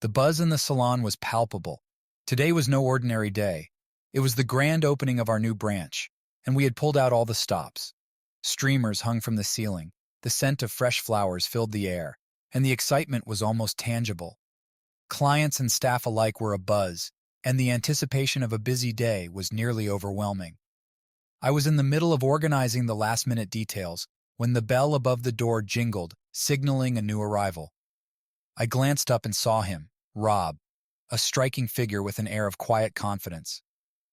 The buzz in the salon was palpable. Today was no ordinary day. It was the grand opening of our new branch, and we had pulled out all the stops. Streamers hung from the ceiling, the scent of fresh flowers filled the air, and the excitement was almost tangible. Clients and staff alike were abuzz, and the anticipation of a busy day was nearly overwhelming. I was in the middle of organizing the last-minute details when the bell above the door jingled, signaling a new arrival. I glanced up and saw him, Rob, a striking figure with an air of quiet confidence.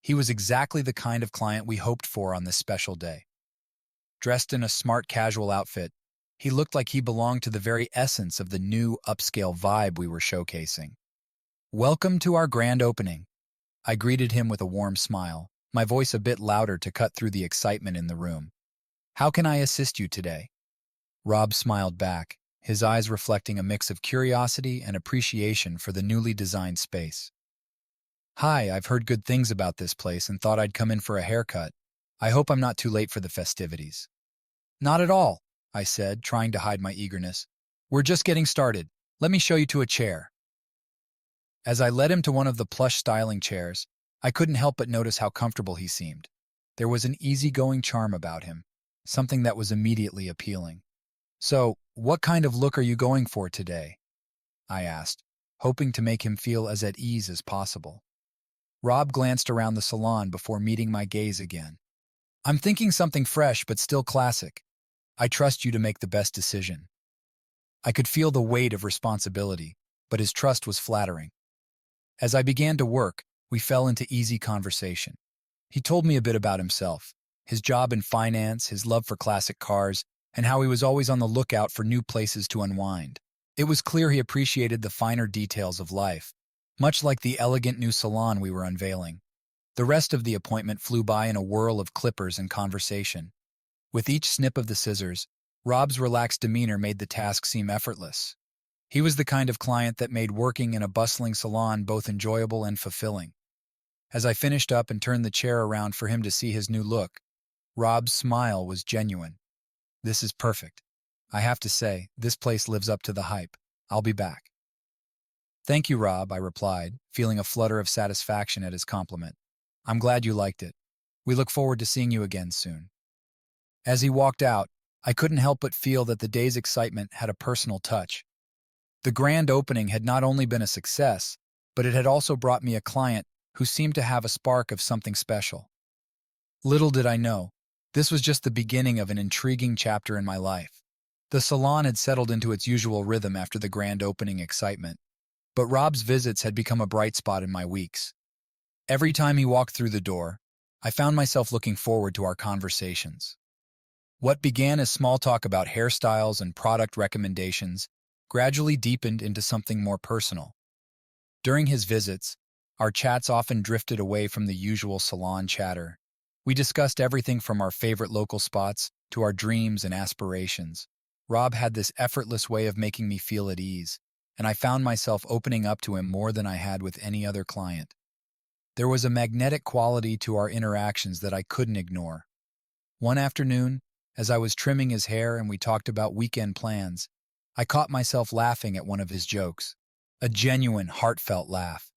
He was exactly the kind of client we hoped for on this special day. Dressed in a smart casual outfit, he looked like he belonged to the very essence of the new upscale vibe we were showcasing. "Welcome to our grand opening." I greeted him with a warm smile, my voice a bit louder to cut through the excitement in the room. "How can I assist you today?" Rob smiled back, his eyes reflecting a mix of curiosity and appreciation for the newly designed space. "Hi, I've heard good things about this place and thought I'd come in for a haircut. I hope I'm not too late for the festivities." "Not at all," I said, trying to hide my eagerness. "We're just getting started. Let me show you to a chair." As I led him to one of the plush styling chairs, I couldn't help but notice how comfortable he seemed. There was an easygoing charm about him, something that was immediately appealing. "So, what kind of look are you going for today?" I asked, hoping to make him feel as at ease as possible. Rob glanced around the salon before meeting my gaze again. "I'm thinking something fresh but still classic. I trust you to make the best decision." I could feel the weight of responsibility, but his trust was flattering. As I began to work, we fell into easy conversation. He told me a bit about himself, his job in finance, his love for classic cars, and how he was always on the lookout for new places to unwind. It was clear he appreciated the finer details of life, much like the elegant new salon we were unveiling. The rest of the appointment flew by in a whirl of clippers and conversation. With each snip of the scissors, Rob's relaxed demeanor made the task seem effortless. He was the kind of client that made working in a bustling salon both enjoyable and fulfilling. As I finished up and turned the chair around for him to see his new look, Rob's smile was genuine. "This is perfect. I have to say, this place lives up to the hype. I'll be back." "Thank you, Rob," I replied, feeling a flutter of satisfaction at his compliment. "I'm glad you liked it. We look forward to seeing you again soon." As he walked out, I couldn't help but feel that the day's excitement had a personal touch. The grand opening had not only been a success, but it had also brought me a client who seemed to have a spark of something special. Little did I know, this was just the beginning of an intriguing chapter in my life. The salon had settled into its usual rhythm after the grand opening excitement, but Rob's visits had become a bright spot in my weeks. Every time he walked through the door, I found myself looking forward to our conversations. What began as small talk about hairstyles and product recommendations gradually deepened into something more personal. During his visits, our chats often drifted away from the usual salon chatter. We discussed everything from our favorite local spots to our dreams and aspirations. Rob had this effortless way of making me feel at ease, and I found myself opening up to him more than I had with any other client. There was a magnetic quality to our interactions that I couldn't ignore. One afternoon, as I was trimming his hair and we talked about weekend plans, I caught myself laughing at one of his jokes, a genuine, heartfelt laugh.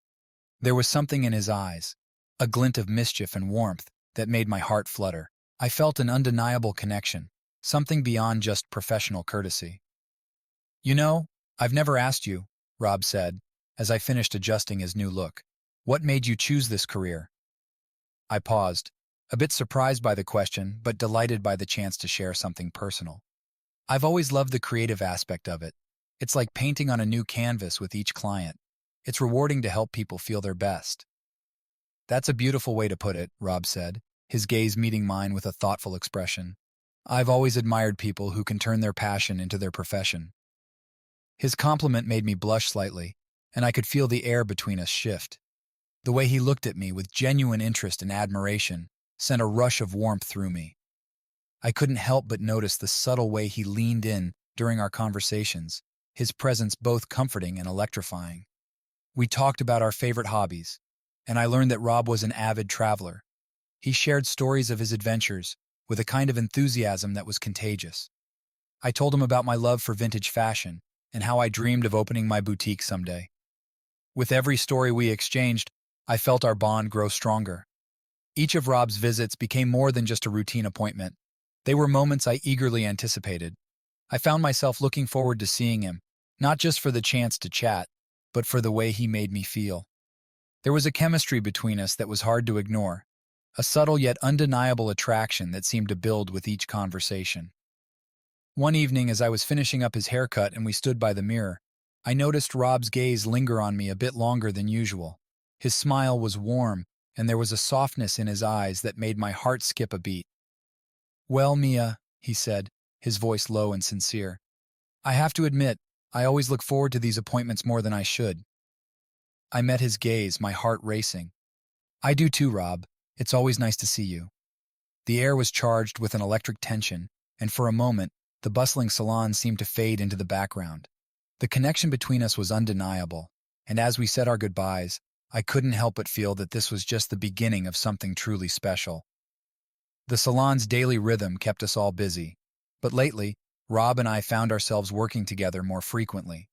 There was something in his eyes, a glint of mischief and warmth, that made my heart flutter. I felt an undeniable connection, something beyond just professional courtesy. "You know, I've never asked you," Rob said, as I finished adjusting his new look. "What made you choose this career?" I paused, a bit surprised by the question, but delighted by the chance to share something personal. I've always loved the creative aspect of it. It's like painting on a new canvas with each client. It's rewarding to help people feel their best. "That's a beautiful way to put it," Rob said, his gaze meeting mine with a thoughtful expression. "I've always admired people who can turn their passion into their profession." His compliment made me blush slightly, and I could feel the air between us shift. The way he looked at me with genuine interest and admiration sent a rush of warmth through me. I couldn't help but notice the subtle way he leaned in during our conversations, his presence both comforting and electrifying. We talked about our favorite hobbies, and I learned that Rob was an avid traveler. He shared stories of his adventures with a kind of enthusiasm that was contagious. I told him about my love for vintage fashion and how I dreamed of opening my boutique someday. With every story we exchanged, I felt our bond grow stronger. Each of Rob's visits became more than just a routine appointment. They were moments I eagerly anticipated. I found myself looking forward to seeing him, not just for the chance to chat, but for the way he made me feel. There was a chemistry between us that was hard to ignore, a subtle yet undeniable attraction that seemed to build with each conversation. One evening, as I was finishing up his haircut and we stood by the mirror, I noticed Rob's gaze linger on me a bit longer than usual. His smile was warm, and there was a softness in his eyes that made my heart skip a beat. "Well, Mia," he said, his voice low and sincere, "I have to admit, I always look forward to these appointments more than I should." I met his gaze, my heart racing. "I do too, Rob. It's always nice to see you." The air was charged with an electric tension, and for a moment, the bustling salon seemed to fade into the background. The connection between us was undeniable, and as we said our goodbyes, I couldn't help but feel that this was just the beginning of something truly special. The salon's daily rhythm kept us all busy, but lately, Rob and I found ourselves working together more frequently.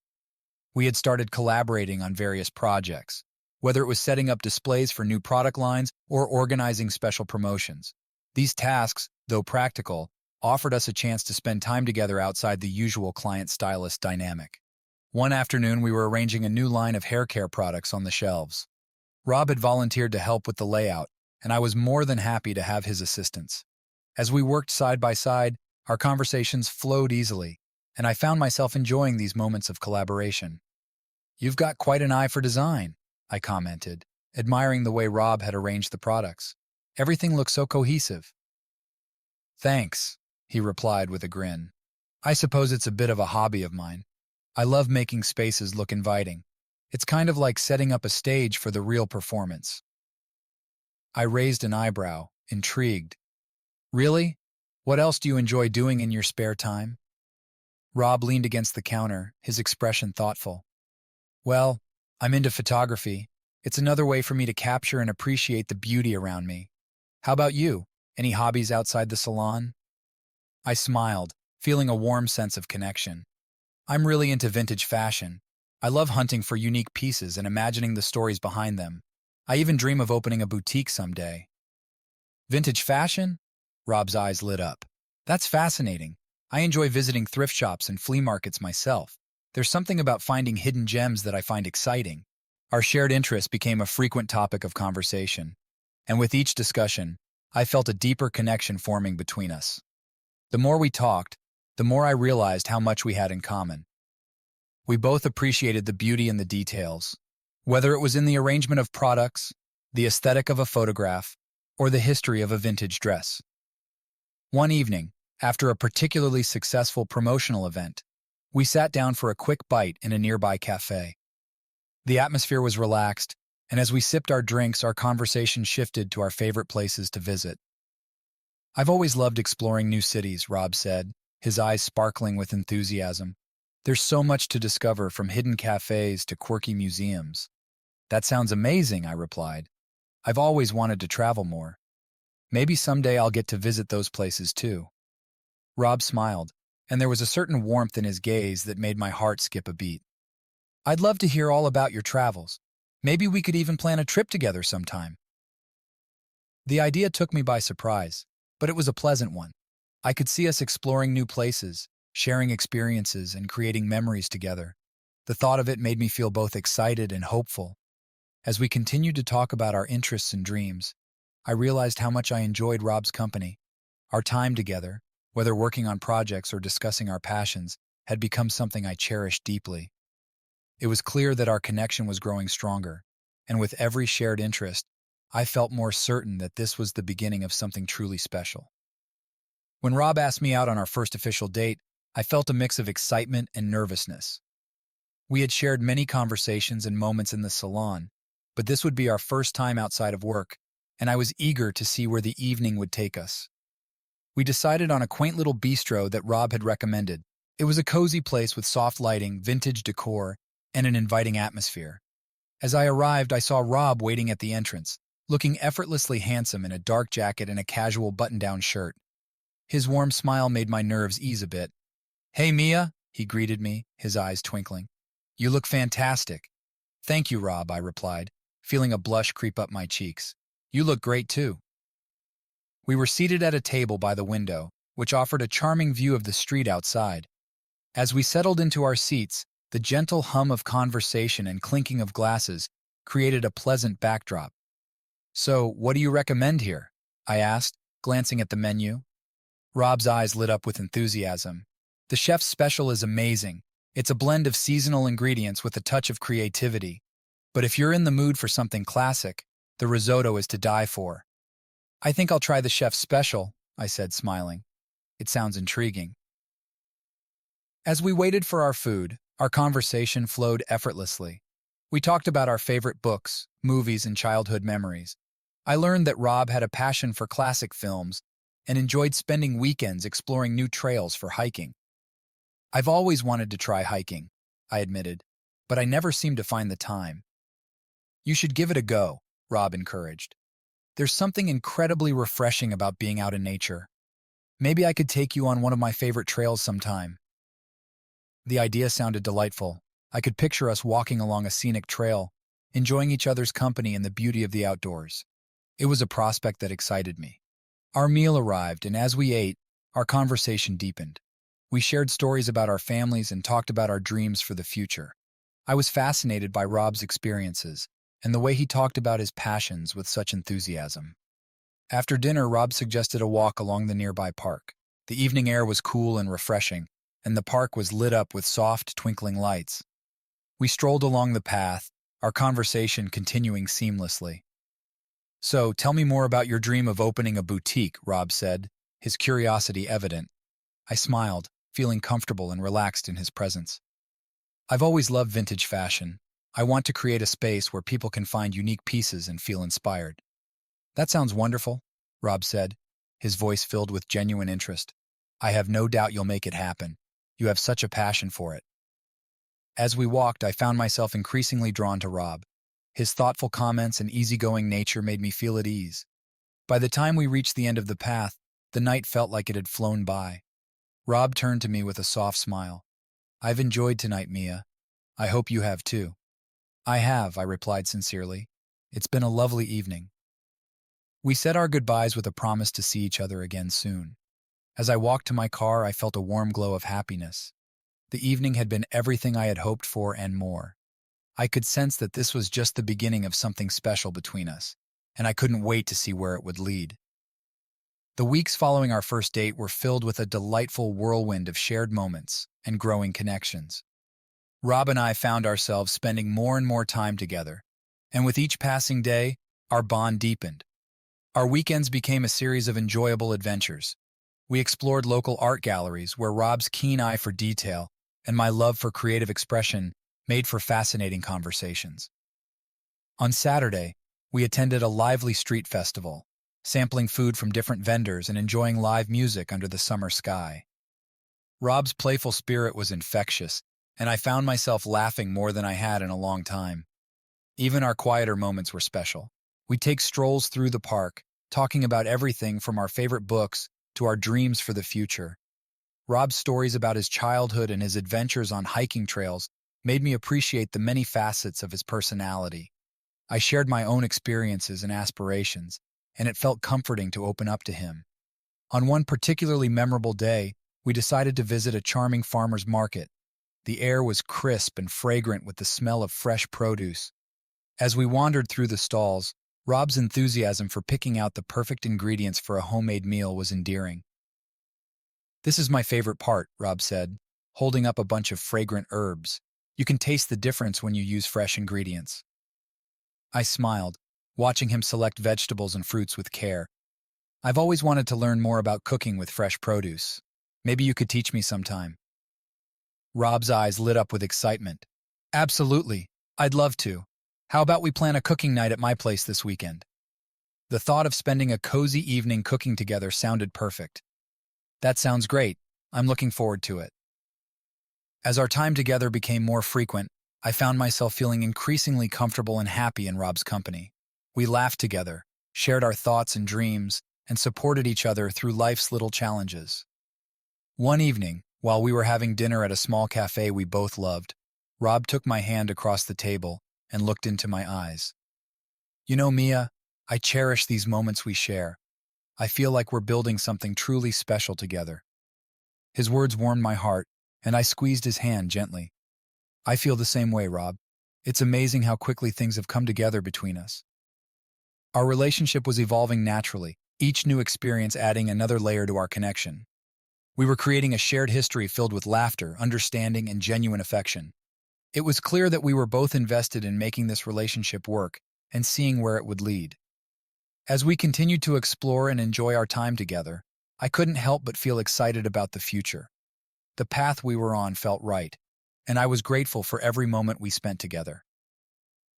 We had started collaborating on various projects, whether it was setting up displays for new product lines or organizing special promotions. These tasks, though practical, offered us a chance to spend time together outside the usual client-stylist dynamic. One afternoon, we were arranging a new line of hair care products on the shelves. Rob had volunteered to help with the layout, and I was more than happy to have his assistance. As we worked side by side, our conversations flowed easily, and I found myself enjoying these moments of collaboration. "You've got quite an eye for design," I commented, admiring the way Rob had arranged the products. "Everything looks so cohesive." "Thanks," he replied with a grin. "I suppose it's a bit of a hobby of mine. I love making spaces look inviting. It's kind of like setting up a stage for the real performance." I raised an eyebrow, intrigued. "Really? What else do you enjoy doing in your spare time?" Rob leaned against the counter, his expression thoughtful. "Well, I'm into photography. It's another way for me to capture and appreciate the beauty around me. How about you? Any hobbies outside the salon?" I smiled, feeling a warm sense of connection. "I'm really into vintage fashion. I love hunting for unique pieces and imagining the stories behind them. I even dream of opening a boutique someday." "Vintage fashion?" Rob's eyes lit up. "That's fascinating. I enjoy visiting thrift shops and flea markets myself. There's something about finding hidden gems that I find exciting." Our shared interest became a frequent topic of conversation, and with each discussion, I felt a deeper connection forming between us. The more we talked, the more I realized how much we had in common. We both appreciated the beauty in the details, whether it was in the arrangement of products, the aesthetic of a photograph, or the history of a vintage dress. One evening, after a particularly successful promotional event, we sat down for a quick bite in a nearby cafe. The atmosphere was relaxed, and as we sipped our drinks, our conversation shifted to our favorite places to visit. "I've always loved exploring new cities," Rob said, his eyes sparkling with enthusiasm. "There's so much to discover, from hidden cafes to quirky museums." "That sounds amazing," I replied. "I've always wanted to travel more. Maybe someday I'll get to visit those places too." Rob smiled, and there was a certain warmth in his gaze that made my heart skip a beat. "I'd love to hear all about your travels. Maybe we could even plan a trip together sometime." The idea took me by surprise, but it was a pleasant one. I could see us exploring new places, sharing experiences, and creating memories together. The thought of it made me feel both excited and hopeful. As we continued to talk about our interests and dreams, I realized how much I enjoyed Rob's company. Our time together, whether working on projects or discussing our passions, had become something I cherished deeply. It was clear that our connection was growing stronger, and with every shared interest, I felt more certain that this was the beginning of something truly special. When Rob asked me out on our first official date, I felt a mix of excitement and nervousness. We had shared many conversations and moments in the salon, but this would be our first time outside of work, and I was eager to see where the evening would take us. We decided on a quaint little bistro that Rob had recommended. It was a cozy place with soft lighting, vintage decor, and an inviting atmosphere. As I arrived, I saw Rob waiting at the entrance, looking effortlessly handsome in a dark jacket and a casual button-down shirt. His warm smile made my nerves ease a bit. "Hey, Mia," he greeted me, his eyes twinkling. "You look fantastic." Thank you, Rob, I replied, feeling a blush creep up my cheeks. You look great, too. We were seated at a table by the window, which offered a charming view of the street outside. As we settled into our seats, the gentle hum of conversation and clinking of glasses created a pleasant backdrop. So, what do you recommend here? I asked, glancing at the menu. Rob's eyes lit up with enthusiasm. The chef's special is amazing. It's a blend of seasonal ingredients with a touch of creativity. But if you're in the mood for something classic, the risotto is to die for. I think I'll try the chef's special, I said, smiling. It sounds intriguing. As we waited for our food, our conversation flowed effortlessly. We talked about our favorite books, movies, and childhood memories. I learned that Rob had a passion for classic films and enjoyed spending weekends exploring new trails for hiking. I've always wanted to try hiking, I admitted, but I never seemed to find the time. You should give it a go, Rob encouraged. There's something incredibly refreshing about being out in nature. Maybe I could take you on one of my favorite trails sometime. The idea sounded delightful. I could picture us walking along a scenic trail, enjoying each other's company and the beauty of the outdoors. It was a prospect that excited me. Our meal arrived, and as we ate, our conversation deepened. We shared stories about our families and talked about our dreams for the future. I was fascinated by Rob's experiences and the way he talked about his passions with such enthusiasm. After dinner, Rob suggested a walk along the nearby park. The evening air was cool and refreshing, and the park was lit up with soft, twinkling lights. We strolled along the path, our conversation continuing seamlessly. So, tell me more about your dream of opening a boutique, Rob said, his curiosity evident. I smiled, feeling comfortable and relaxed in his presence. I've always loved vintage fashion. I want to create a space where people can find unique pieces and feel inspired. That sounds wonderful, Rob said, his voice filled with genuine interest. I have no doubt you'll make it happen. You have such a passion for it. As we walked, I found myself increasingly drawn to Rob. His thoughtful comments and easygoing nature made me feel at ease. By the time we reached the end of the path, the night felt like it had flown by. Rob turned to me with a soft smile. I've enjoyed tonight, Mia. I hope you have too. I have, I replied sincerely. It's been a lovely evening. We said our goodbyes with a promise to see each other again soon. As I walked to my car, I felt a warm glow of happiness. The evening had been everything I had hoped for and more. I could sense that this was just the beginning of something special between us, and I couldn't wait to see where it would lead. The weeks following our first date were filled with a delightful whirlwind of shared moments and growing connections. Rob and I found ourselves spending more and more time together, and with each passing day, our bond deepened. Our weekends became a series of enjoyable adventures. We explored local art galleries where Rob's keen eye for detail and my love for creative expression made for fascinating conversations. On Saturday, we attended a lively street festival, sampling food from different vendors and enjoying live music under the summer sky. Rob's playful spirit was infectious, and I found myself laughing more than I had in a long time. Even our quieter moments were special. We'd take strolls through the park, talking about everything from our favorite books to our dreams for the future. Rob's stories about his childhood and his adventures on hiking trails made me appreciate the many facets of his personality. I shared my own experiences and aspirations, and it felt comforting to open up to him. On one particularly memorable day, we decided to visit a charming farmer's market. The air was crisp and fragrant with the smell of fresh produce. As we wandered through the stalls, Rob's enthusiasm for picking out the perfect ingredients for a homemade meal was endearing. "This is my favorite part," Rob said, holding up a bunch of fragrant herbs. "You can taste the difference when you use fresh ingredients." I smiled, watching him select vegetables and fruits with care. "I've always wanted to learn more about cooking with fresh produce. Maybe you could teach me sometime." Rob's eyes lit up with excitement. "Absolutely. I'd love to. How about we plan a cooking night at my place this weekend?" The thought of spending a cozy evening cooking together sounded perfect. "That sounds great. I'm looking forward to it." As our time together became more frequent, I found myself feeling increasingly comfortable and happy in Rob's company. We laughed together, shared our thoughts and dreams, and supported each other through life's little challenges. One evening, while we were having dinner at a small cafe we both loved, Rob took my hand across the table and looked into my eyes. You know, Mia, I cherish these moments we share. I feel like we're building something truly special together. His words warmed my heart, and I squeezed his hand gently. I feel the same way, Rob. It's amazing how quickly things have come together between us. Our relationship was evolving naturally, each new experience adding another layer to our connection. We were creating a shared history filled with laughter, understanding, and genuine affection. It was clear that we were both invested in making this relationship work and seeing where it would lead. As we continued to explore and enjoy our time together, I couldn't help but feel excited about the future. The path we were on felt right, and I was grateful for every moment we spent together.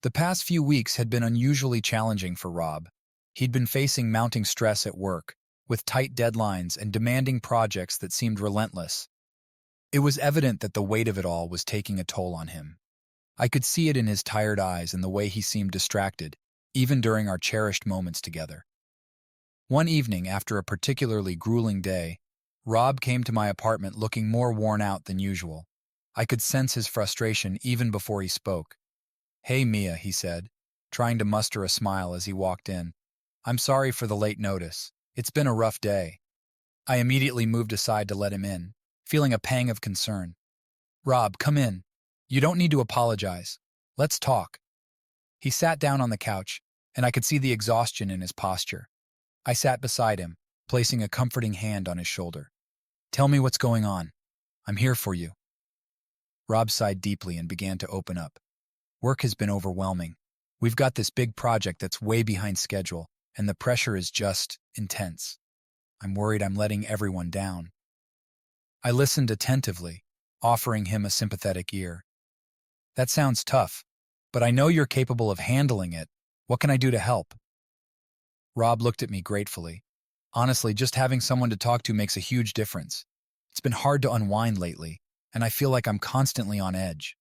The past few weeks had been unusually challenging for Rob. He'd been facing mounting stress at work, with tight deadlines and demanding projects that seemed relentless. It was evident that the weight of it all was taking a toll on him. I could see it in his tired eyes and the way he seemed distracted, even during our cherished moments together. One evening, after a particularly grueling day, Rob came to my apartment looking more worn out than usual. I could sense his frustration even before he spoke. "Hey, Mia," he said, trying to muster a smile as he walked in. "I'm sorry for the late notice. It's been a rough day." I immediately moved aside to let him in, feeling a pang of concern. "Rob, come in. You don't need to apologize. Let's talk." He sat down on the couch, and I could see the exhaustion in his posture. I sat beside him, placing a comforting hand on his shoulder. "Tell me what's going on. I'm here for you." Rob sighed deeply and began to open up. "Work has been overwhelming. We've got this big project that's way behind schedule, and the pressure is just intense. I'm worried I'm letting everyone down." I listened attentively, offering him a sympathetic ear. "That sounds tough, but I know you're capable of handling it. What can I do to help?" Rob looked at me gratefully. "Honestly, just having someone to talk to makes a huge difference. It's been hard to unwind lately, and I feel like I'm constantly on edge."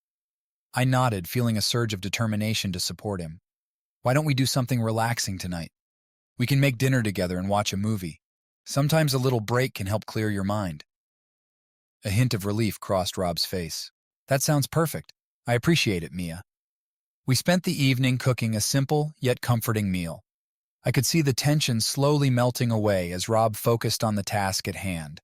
I nodded, feeling a surge of determination to support him. "Why don't we do something relaxing tonight? We can make dinner together and watch a movie. Sometimes a little break can help clear your mind." A hint of relief crossed Rob's face. "That sounds perfect. I appreciate it, Mia." We spent the evening cooking a simple yet comforting meal. I could see the tension slowly melting away as Rob focused on the task at hand.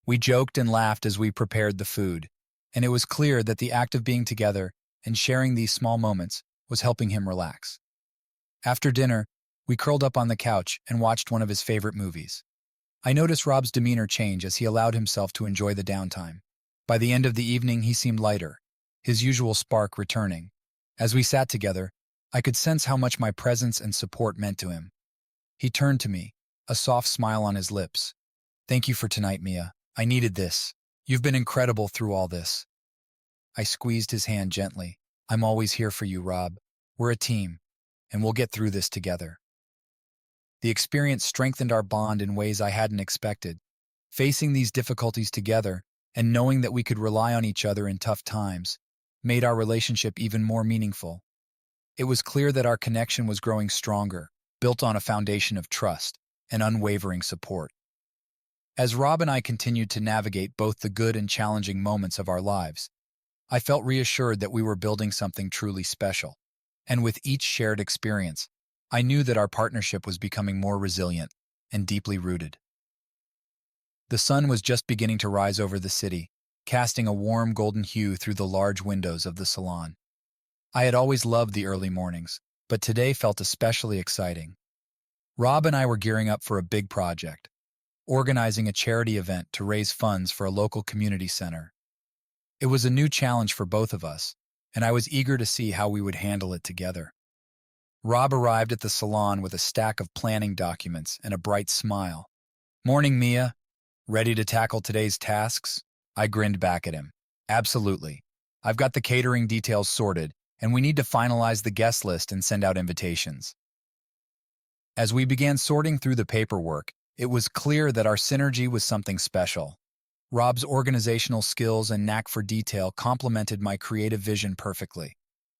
We joked and laughed as we prepared the food, and it was clear that the act of being together and sharing these small moments was helping him relax. After dinner, we curled up on the couch and watched one of his favorite movies. I noticed Rob's demeanor change as he allowed himself to enjoy the downtime. By the end of the evening, he seemed lighter, his usual spark returning. As we sat together, I could sense how much my presence and support meant to him. He turned to me, a soft smile on his lips. "Thank you for tonight, Mia. I needed this. You've been incredible through all this." I squeezed his hand gently. "I'm always here for you, Rob. We're a team, and we'll get through this together." The experience strengthened our bond in ways I hadn't expected. Facing these difficulties together and knowing that we could rely on each other in tough times made our relationship even more meaningful. It was clear that our connection was growing stronger, built on a foundation of trust and unwavering support. As Rob and I continued to navigate both the good and challenging moments of our lives, I felt reassured that we were building something truly special. And with each shared experience, I knew that our partnership was becoming more resilient and deeply rooted. The sun was just beginning to rise over the city, casting a warm golden hue through the large windows of the Salon. I had always loved the early mornings, but today felt especially exciting. Rob and I were gearing up for a big project, organizing a charity event to raise funds for a local community center. It was a new challenge for both of us, and I was eager to see how we would handle it together. Rob arrived at the salon with a stack of planning documents and a bright smile. "Morning, Mia. Ready to tackle today's tasks?" I grinned back at him. "Absolutely. I've got the catering details sorted, and we need to finalize the guest list and send out invitations." As we began sorting through the paperwork, it was clear that our synergy was something special. Rob's organizational skills and knack for detail complemented my creative vision perfectly.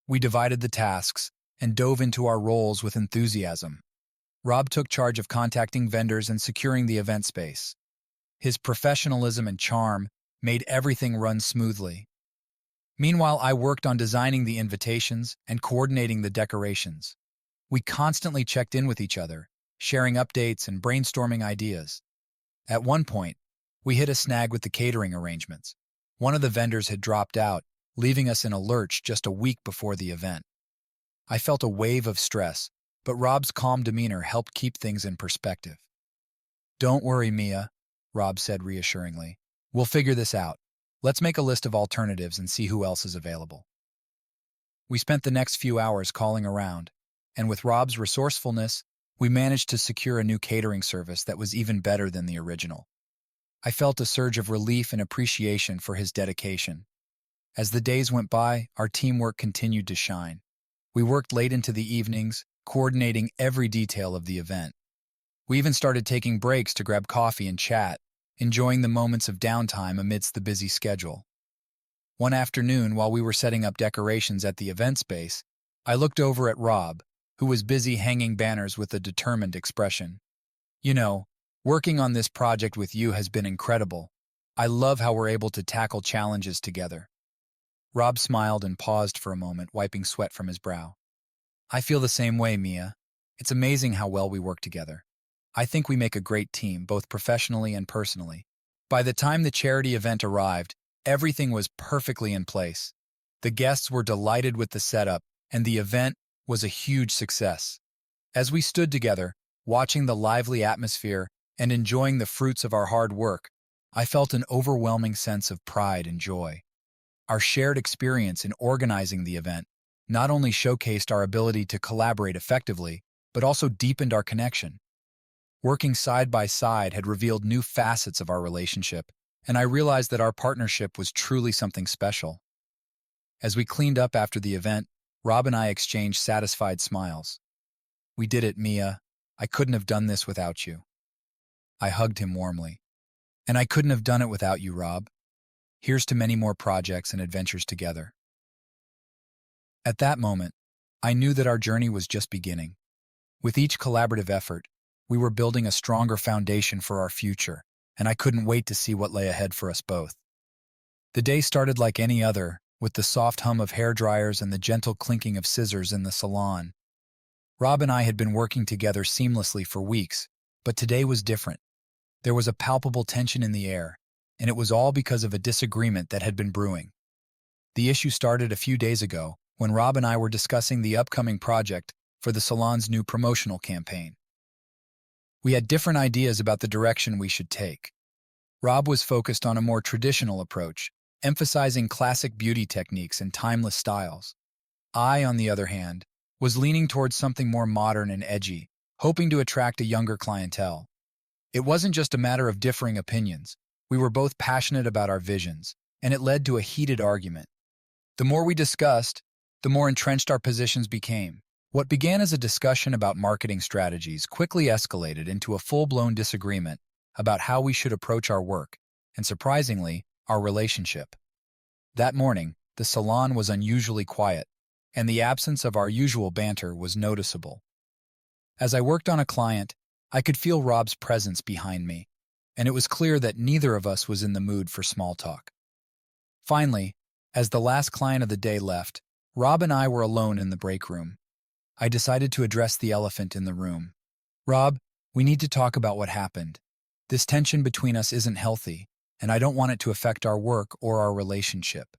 We divided the tasks and dove into our roles with enthusiasm. Rob took charge of contacting vendors and securing the event space. His professionalism and charm made everything run smoothly. Meanwhile, I worked on designing the invitations and coordinating the decorations. We constantly checked in with each other, sharing updates and brainstorming ideas. At one point, we hit a snag with the catering arrangements. One of the vendors had dropped out, leaving us in a lurch just a week before the event. I felt a wave of stress, but Rob's calm demeanor helped keep things in perspective. "Don't worry, Mia," Rob said reassuringly. "We'll figure this out. Let's make a list of alternatives and see who else is available." We spent the next few hours calling around, and with Rob's resourcefulness, we managed to secure a new catering service that was even better than the original. I felt a surge of relief and appreciation for his dedication. As the days went by, our teamwork continued to shine. We worked late into the evenings, coordinating every detail of the event. We even started taking breaks to grab coffee and chat, enjoying the moments of downtime amidst the busy schedule. One afternoon, while we were setting up decorations at the event space, I looked over at Rob, who was busy hanging banners with a determined expression. "You know, working on this project with you has been incredible. I love how we're able to tackle challenges together." Rob smiled and paused for a moment, wiping sweat from his brow. "I feel the same way, Mia. It's amazing how well we work together. I think we make a great team, both professionally and personally." By the time the charity event arrived, everything was perfectly in place. The guests were delighted with the setup, and the event was a huge success. As we stood together, watching the lively atmosphere and enjoying the fruits of our hard work, I felt an overwhelming sense of pride and joy. Our shared experience in organizing the event not only showcased our ability to collaborate effectively, but also deepened our connection. Working side by side had revealed new facets of our relationship, and I realized that our partnership was truly something special. As we cleaned up after the event, Rob and I exchanged satisfied smiles. "We did it, Mia. I couldn't have done this without you." I hugged him warmly. "And I couldn't have done it without you, Rob. Here's to many more projects and adventures together." At that moment, I knew that our journey was just beginning. With each collaborative effort, we were building a stronger foundation for our future, and I couldn't wait to see what lay ahead for us both. The day started like any other, with the soft hum of hair dryers and the gentle clinking of scissors in the salon. Rob and I had been working together seamlessly for weeks, but today was different. There was a palpable tension in the air, and it was all because of a disagreement that had been brewing. The issue started a few days ago when Rob and I were discussing the upcoming project for the salon's new promotional campaign. We had different ideas about the direction we should take. Rob was focused on a more traditional approach, emphasizing classic beauty techniques and timeless styles. I, on the other hand, was leaning towards something more modern and edgy, hoping to attract a younger clientele. It wasn't just a matter of differing opinions. We were both passionate about our visions, and it led to a heated argument. The more we discussed, the more entrenched our positions became. What began as a discussion about marketing strategies quickly escalated into a full-blown disagreement about how we should approach our work, and surprisingly, our relationship. That morning, the salon was unusually quiet, and the absence of our usual banter was noticeable. As I worked on a client, I could feel Rob's presence behind me, and it was clear that neither of us was in the mood for small talk. Finally, as the last client of the day left, Rob and I were alone in the break room. I decided to address the elephant in the room. "Rob, we need to talk about what happened. This tension between us isn't healthy, and I don't want it to affect our work or our relationship."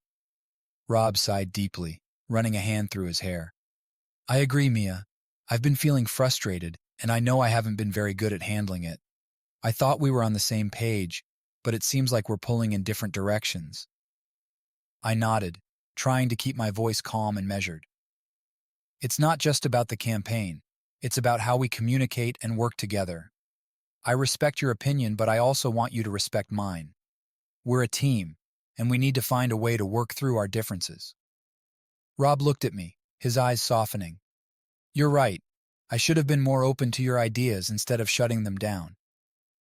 Rob sighed deeply, running a hand through his hair. "I agree, Mia. I've been feeling frustrated, and I know I haven't been very good at handling it. I thought we were on the same page, but it seems like we're pulling in different directions." I nodded, trying to keep my voice calm and measured. "It's not just about the campaign. It's about how we communicate and work together. I respect your opinion, but I also want you to respect mine. We're a team, and we need to find a way to work through our differences." Rob looked at me, his eyes softening. "You're right. I should have been more open to your ideas instead of shutting them down.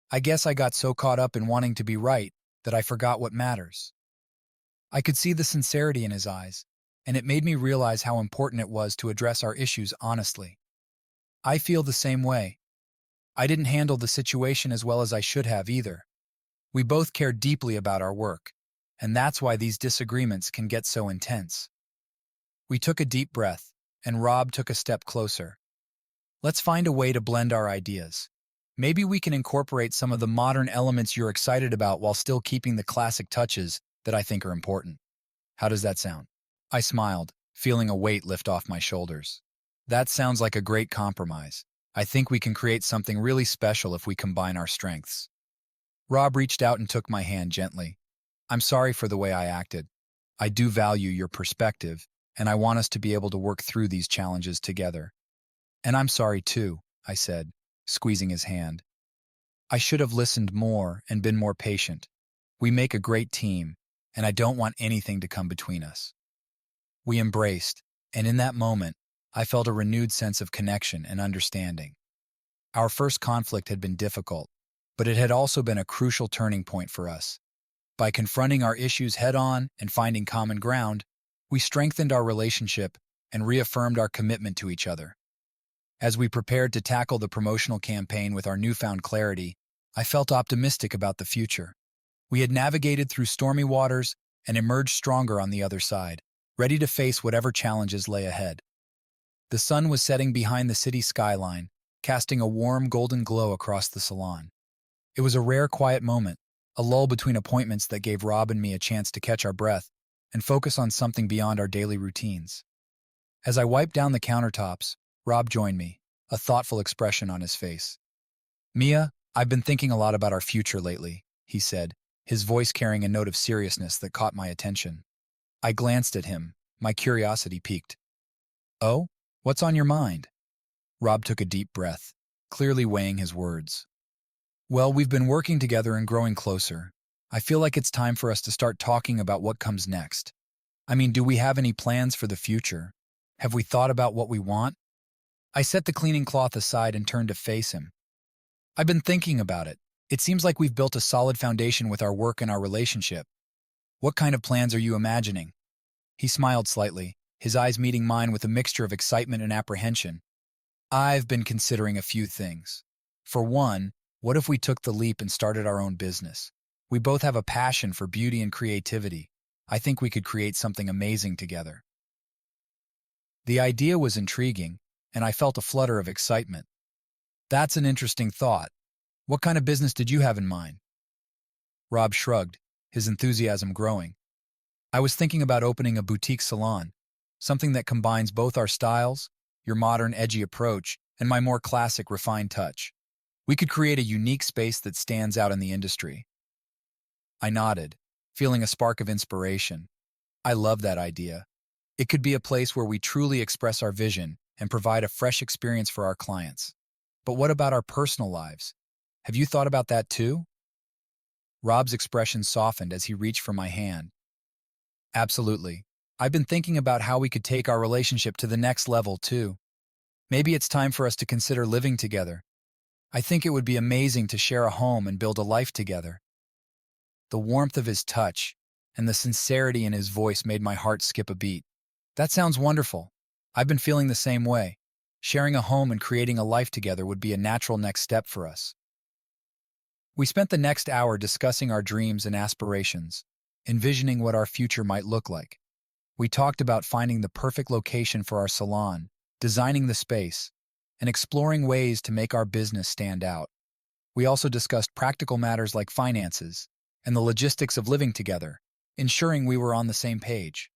I guess I got so caught up in wanting to be right that I forgot what matters." I could see the sincerity in his eyes, and it made me realize how important it was to address our issues honestly. I feel the same way. I didn't handle the situation as well as I should have either. We both cared deeply about our work, and that's why these disagreements can get so intense. We took a deep breath, and Rob took a step closer. Let's find a way to blend our ideas. Maybe we can incorporate some of the modern elements you're excited about while still keeping the classic touches that I think are important. How does that sound? I smiled, feeling a weight lift off my shoulders. That sounds like a great compromise. I think we can create something really special if we combine our strengths. Rob reached out and took my hand gently. I'm sorry for the way I acted. I do value your perspective, and I want us to be able to work through these challenges together. And I'm sorry too, I said, squeezing his hand. I should have listened more and been more patient. We make a great team, and I don't want anything to come between us. We embraced, and in that moment, I felt a renewed sense of connection and understanding. Our first conflict had been difficult, but it had also been a crucial turning point for us. By confronting our issues head-on and finding common ground, we strengthened our relationship and reaffirmed our commitment to each other. As we prepared to tackle the promotional campaign with our newfound clarity, I felt optimistic about the future. We had navigated through stormy waters and emerged stronger on the other side, ready to face whatever challenges lay ahead. The sun was setting behind the city skyline, casting a warm golden glow across the salon. It was a rare quiet moment, a lull between appointments that gave Rob and me a chance to catch our breath and focus on something beyond our daily routines. As I wiped down the countertops, Rob joined me, a thoughtful expression on his face. Mia, I've been thinking a lot about our future lately, he said, his voice carrying a note of seriousness that caught my attention. I glanced at him, my curiosity piqued. Oh, what's on your mind? Rob took a deep breath, clearly weighing his words. Well, we've been working together and growing closer. I feel like it's time for us to start talking about what comes next. I mean, do we have any plans for the future? Have we thought about what we want? I set the cleaning cloth aside and turned to face him. I've been thinking about it. It seems like we've built a solid foundation with our work and our relationship. What kind of plans are you imagining? He smiled slightly, his eyes meeting mine with a mixture of excitement and apprehension. I've been considering a few things. For one, what if we took the leap and started our own business? We both have a passion for beauty and creativity. I think we could create something amazing together. The idea was intriguing, and I felt a flutter of excitement. That's an interesting thought. What kind of business did you have in mind? Rob shrugged, his enthusiasm growing. I was thinking about opening a boutique salon, something that combines both our styles, your modern, edgy approach, and my more classic, refined touch. We could create a unique space that stands out in the industry. I nodded, feeling a spark of inspiration. I love that idea. It could be a place where we truly express our vision and provide a fresh experience for our clients. But what about our personal lives? Have you thought about that too? Rob's expression softened as he reached for my hand. Absolutely. I've been thinking about how we could take our relationship to the next level too. Maybe it's time for us to consider living together. I think it would be amazing to share a home and build a life together. The warmth of his touch and the sincerity in his voice made my heart skip a beat. That sounds wonderful. I've been feeling the same way. Sharing a home and creating a life together would be a natural next step for us. We spent the next hour discussing our dreams and aspirations, envisioning what our future might look like. We talked about finding the perfect location for our salon, designing the space, and exploring ways to make our business stand out. We also discussed practical matters like finances and the logistics of living together, ensuring we were on the same page.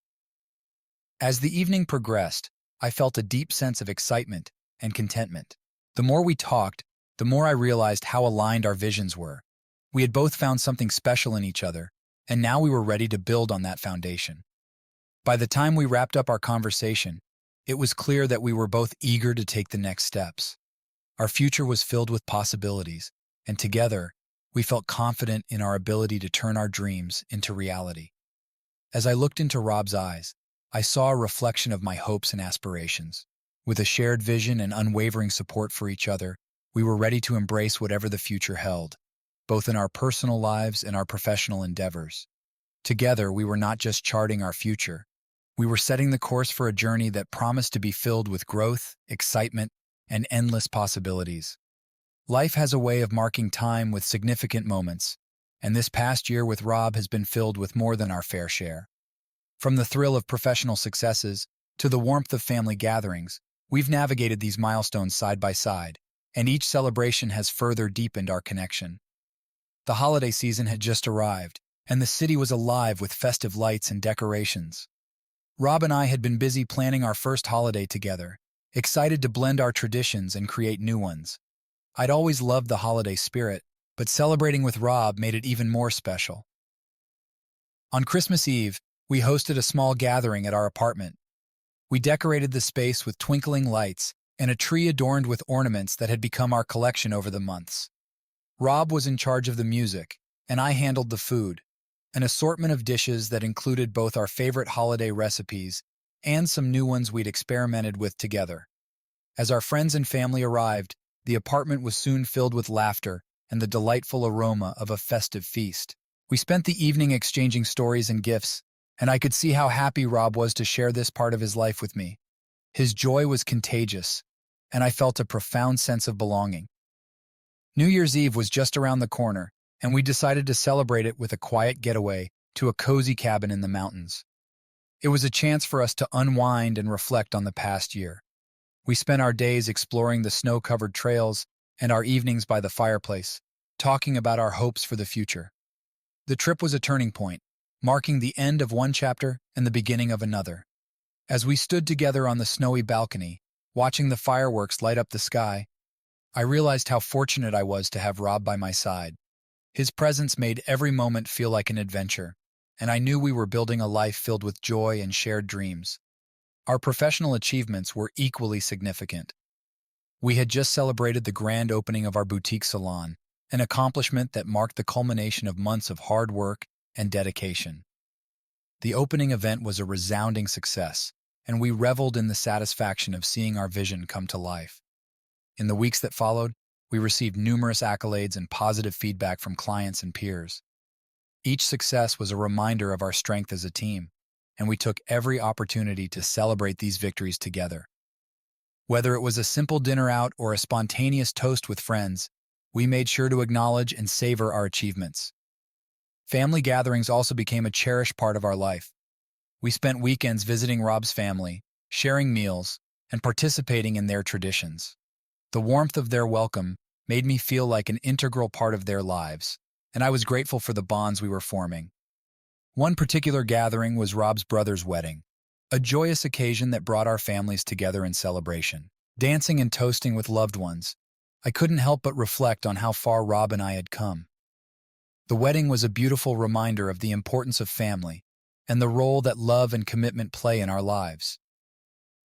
As the evening progressed, I felt a deep sense of excitement and contentment. The more we talked, the more I realized how aligned our visions were. We had both found something special in each other, and now we were ready to build on that foundation. By the time we wrapped up our conversation, it was clear that we were both eager to take the next steps. Our future was filled with possibilities, and together, we felt confident in our ability to turn our dreams into reality. As I looked into Rob's eyes, I saw a reflection of my hopes and aspirations. With a shared vision and unwavering support for each other, we were ready to embrace whatever the future held, both in our personal lives and our professional endeavors. Together, we were not just charting our future. We were setting the course for a journey that promised to be filled with growth, excitement, and endless possibilities. Life has a way of marking time with significant moments, and this past year with Rob has been filled with more than our fair share. From the thrill of professional successes to the warmth of family gatherings, we've navigated these milestones side by side, and each celebration has further deepened our connection. The holiday season had just arrived, and the city was alive with festive lights and decorations. Rob and I had been busy planning our first holiday together, excited to blend our traditions and create new ones. I'd always loved the holiday spirit, but celebrating with Rob made it even more special. On Christmas Eve, we hosted a small gathering at our apartment. We decorated the space with twinkling lights and a tree adorned with ornaments that had become our collection over the months. Rob was in charge of the music, and I handled the food, an assortment of dishes that included both our favorite holiday recipes and some new ones we'd experimented with together. As our friends and family arrived, the apartment was soon filled with laughter and the delightful aroma of a festive feast. We spent the evening exchanging stories and gifts, and I could see how happy Rob was to share this part of his life with me. His joy was contagious, and I felt a profound sense of belonging. New Year's Eve was just around the corner, and we decided to celebrate it with a quiet getaway to a cozy cabin in the mountains. It was a chance for us to unwind and reflect on the past year. We spent our days exploring the snow-covered trails and our evenings by the fireplace, talking about our hopes for the future. The trip was a turning point, marking the end of one chapter and the beginning of another. As we stood together on the snowy balcony, watching the fireworks light up the sky, I realized how fortunate I was to have Rob by my side. His presence made every moment feel like an adventure, and I knew we were building a life filled with joy and shared dreams. Our professional achievements were equally significant. We had just celebrated the grand opening of our boutique salon, an accomplishment that marked the culmination of months of hard work and dedication. The opening event was a resounding success, and we reveled in the satisfaction of seeing our vision come to life. In the weeks that followed, we received numerous accolades and positive feedback from clients and peers. Each success was a reminder of our strength as a team, and we took every opportunity to celebrate these victories together. Whether it was a simple dinner out or a spontaneous toast with friends, we made sure to acknowledge and savor our achievements. Family gatherings also became a cherished part of our life. We spent weekends visiting Rob's family, sharing meals, and participating in their traditions. The warmth of their welcome made me feel like an integral part of their lives, and I was grateful for the bonds we were forming. One particular gathering was Rob's brother's wedding, a joyous occasion that brought our families together in celebration. Dancing and toasting with loved ones, I couldn't help but reflect on how far Rob and I had come. The wedding was a beautiful reminder of the importance of family and the role that love and commitment play in our lives.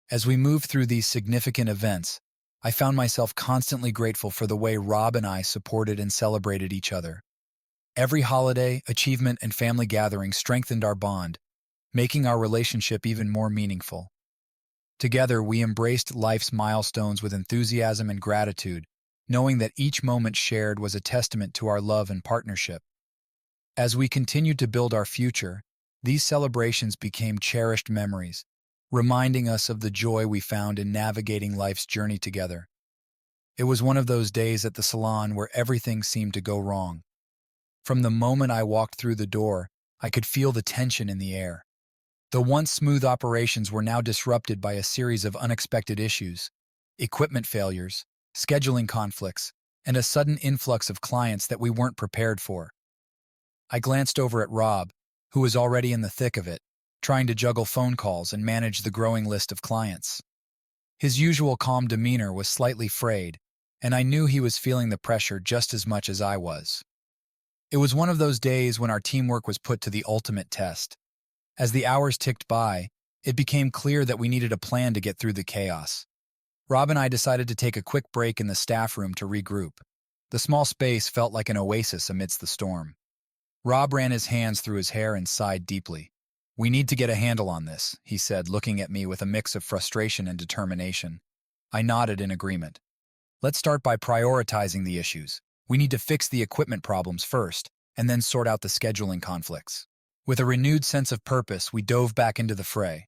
As we moved through these significant events, I found myself constantly grateful for the way Rob and I supported and celebrated each other. Every holiday, achievement, and family gathering strengthened our bond, making our relationship even more meaningful. Together, we embraced life's milestones with enthusiasm and gratitude, knowing that each moment shared was a testament to our love and partnership. As we continued to build our future, these celebrations became cherished memories, reminding us of the joy we found in navigating life's journey together. It was one of those days at the salon where everything seemed to go wrong. From the moment I walked through the door, I could feel the tension in the air. The once smooth operations were now disrupted by a series of unexpected issues, equipment failures, scheduling conflicts, and a sudden influx of clients that we weren't prepared for. I glanced over at Rob, who was already in the thick of it, trying to juggle phone calls and manage the growing list of clients. His usual calm demeanor was slightly frayed, and I knew he was feeling the pressure just as much as I was. It was one of those days when our teamwork was put to the ultimate test. As the hours ticked by, it became clear that we needed a plan to get through the chaos. Rob and I decided to take a quick break in the staff room to regroup. The small space felt like an oasis amidst the storm. Rob ran his hands through his hair and sighed deeply. "We need to get a handle on this," he said, looking at me with a mix of frustration and determination. I nodded in agreement. "Let's start by prioritizing the issues. We need to fix the equipment problems first, and then sort out the scheduling conflicts." With a renewed sense of purpose, we dove back into the fray.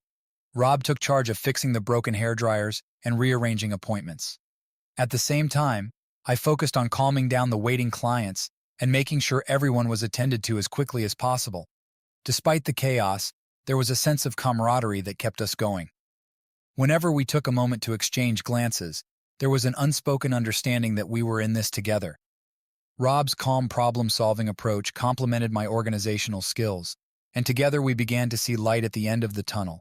Rob took charge of fixing the broken hair dryers and rearranging appointments. At the same time, I focused on calming down the waiting clients and making sure everyone was attended to as quickly as possible. Despite the chaos, there was a sense of camaraderie that kept us going. Whenever we took a moment to exchange glances, there was an unspoken understanding that we were in this together. Rob's calm problem-solving approach complemented my organizational skills, and together we began to see light at the end of the tunnel.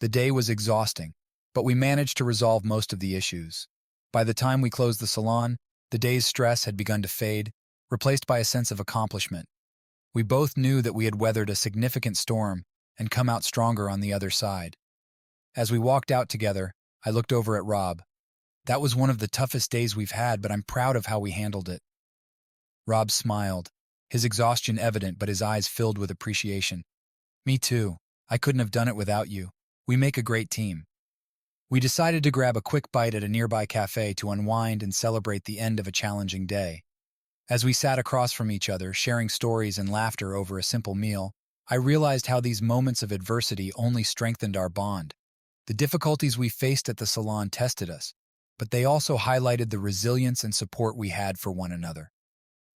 The day was exhausting, but we managed to resolve most of the issues. By the time we closed the salon, the day's stress had begun to fade, replaced by a sense of accomplishment. We both knew that we had weathered a significant storm and come out stronger on the other side. As we walked out together, I looked over at Rob. That was one of the toughest days we've had, but I'm proud of how we handled it. Rob smiled, his exhaustion evident but his eyes filled with appreciation. Me too. I couldn't have done it without you. We make a great team. We decided to grab a quick bite at a nearby cafe to unwind and celebrate the end of a challenging day. As we sat across from each other, sharing stories and laughter over a simple meal, I realized how these moments of adversity only strengthened our bond. The difficulties we faced at the salon tested us, but they also highlighted the resilience and support we had for one another.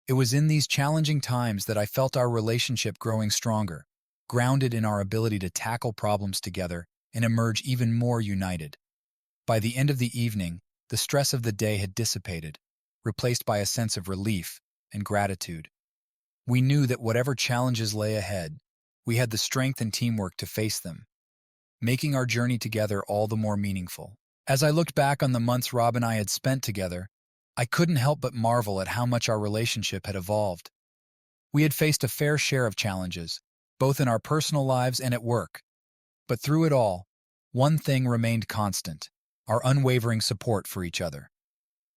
It was in these challenging times that I felt our relationship growing stronger, grounded in our ability to tackle problems together and emerge even more united. By the end of the evening, the stress of the day had dissipated, replaced by a sense of relief and gratitude. We knew that whatever challenges lay ahead, we had the strength and teamwork to face them, making our journey together all the more meaningful. As I looked back on the months Rob and I had spent together, I couldn't help but marvel at how much our relationship had evolved. We had faced a fair share of challenges, both in our personal lives and at work. But through it all, one thing remained constant: our unwavering support for each other.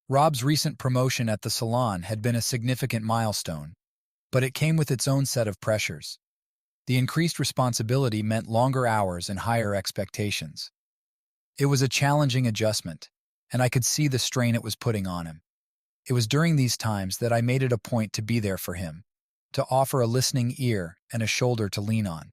Rob's recent promotion at the salon had been a significant milestone, but it came with its own set of pressures. The increased responsibility meant longer hours and higher expectations. It was a challenging adjustment, and I could see the strain it was putting on him. It was during these times that I made it a point to be there for him, to offer a listening ear and a shoulder to lean on.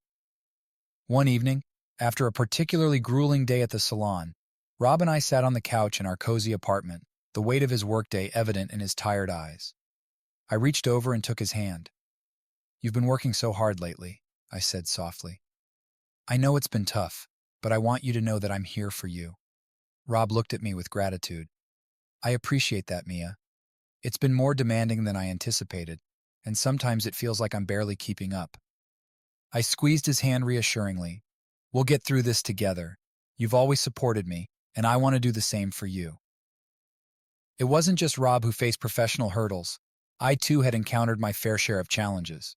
One evening, after a particularly grueling day at the salon, Rob and I sat on the couch in our cozy apartment, the weight of his workday evident in his tired eyes. I reached over and took his hand. "You've been working so hard lately," I said softly. "I know it's been tough, but I want you to know that I'm here for you." Rob looked at me with gratitude. "I appreciate that, Mia. It's been more demanding than I anticipated, and sometimes it feels like I'm barely keeping up." I squeezed his hand reassuringly. "We'll get through this together. You've always supported me, and I want to do the same for you." It wasn't just Rob who faced professional hurdles. I too had encountered my fair share of challenges.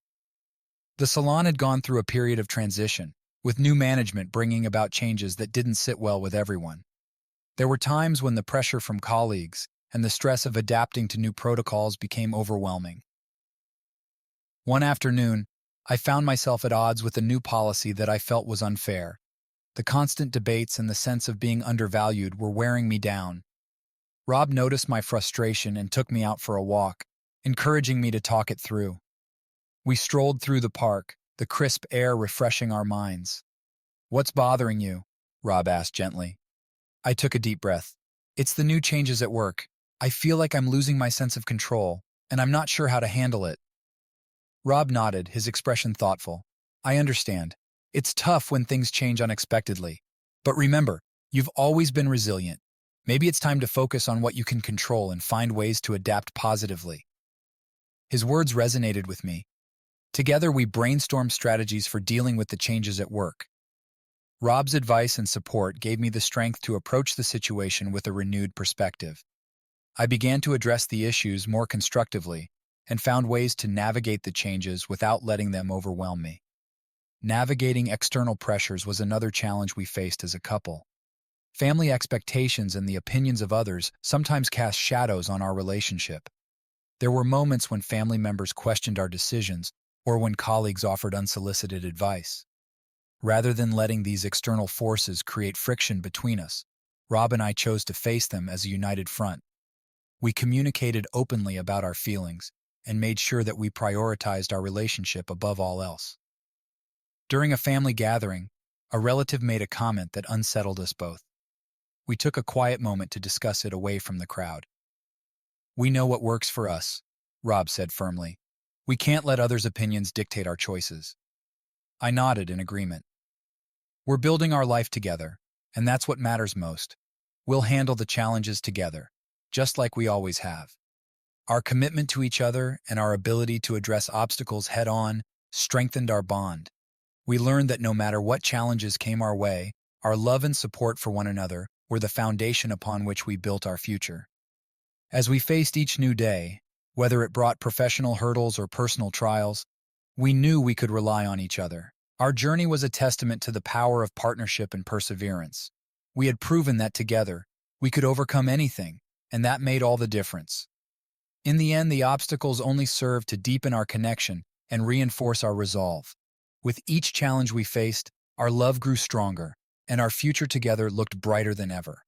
The salon had gone through a period of transition, with new management bringing about changes that didn't sit well with everyone. There were times when the pressure from colleagues and the stress of adapting to new protocols became overwhelming. One afternoon, I found myself at odds with a new policy that I felt was unfair. The constant debates and the sense of being undervalued were wearing me down. Rob noticed my frustration and took me out for a walk, encouraging me to talk it through. We strolled through the park, the crisp air refreshing our minds. "What's bothering you?" Rob asked gently. I took a deep breath. "It's the new changes at work. I feel like I'm losing my sense of control, and I'm not sure how to handle it." Rob nodded, his expression thoughtful. "I understand. It's tough when things change unexpectedly. But remember, you've always been resilient. Maybe it's time to focus on what you can control and find ways to adapt positively." His words resonated with me. Together, we brainstormed strategies for dealing with the changes at work. Rob's advice and support gave me the strength to approach the situation with a renewed perspective. I began to address the issues more constructively and found ways to navigate the changes without letting them overwhelm me. Navigating external pressures was another challenge we faced as a couple. Family expectations and the opinions of others sometimes cast shadows on our relationship. There were moments when family members questioned our decisions or when colleagues offered unsolicited advice. Rather than letting these external forces create friction between us, Rob and I chose to face them as a united front. We communicated openly about our feelings and made sure that we prioritized our relationship above all else. During a family gathering, a relative made a comment that unsettled us both. We took a quiet moment to discuss it away from the crowd. "We know what works for us," Rob said firmly. We can't let others' opinions dictate our choices. I nodded in agreement. We're building our life together, and that's what matters most. We'll handle the challenges together, just like we always have. Our commitment to each other and our ability to address obstacles head-on strengthened our bond. We learned that no matter what challenges came our way, our love and support for one another were the foundation upon which we built our future. As we faced each new day, whether it brought professional hurdles or personal trials, we knew we could rely on each other. Our journey was a testament to the power of partnership and perseverance. We had proven that together, we could overcome anything, and that made all the difference. In the end, the obstacles only served to deepen our connection and reinforce our resolve. With each challenge we faced, our love grew stronger, and our future together looked brighter than ever.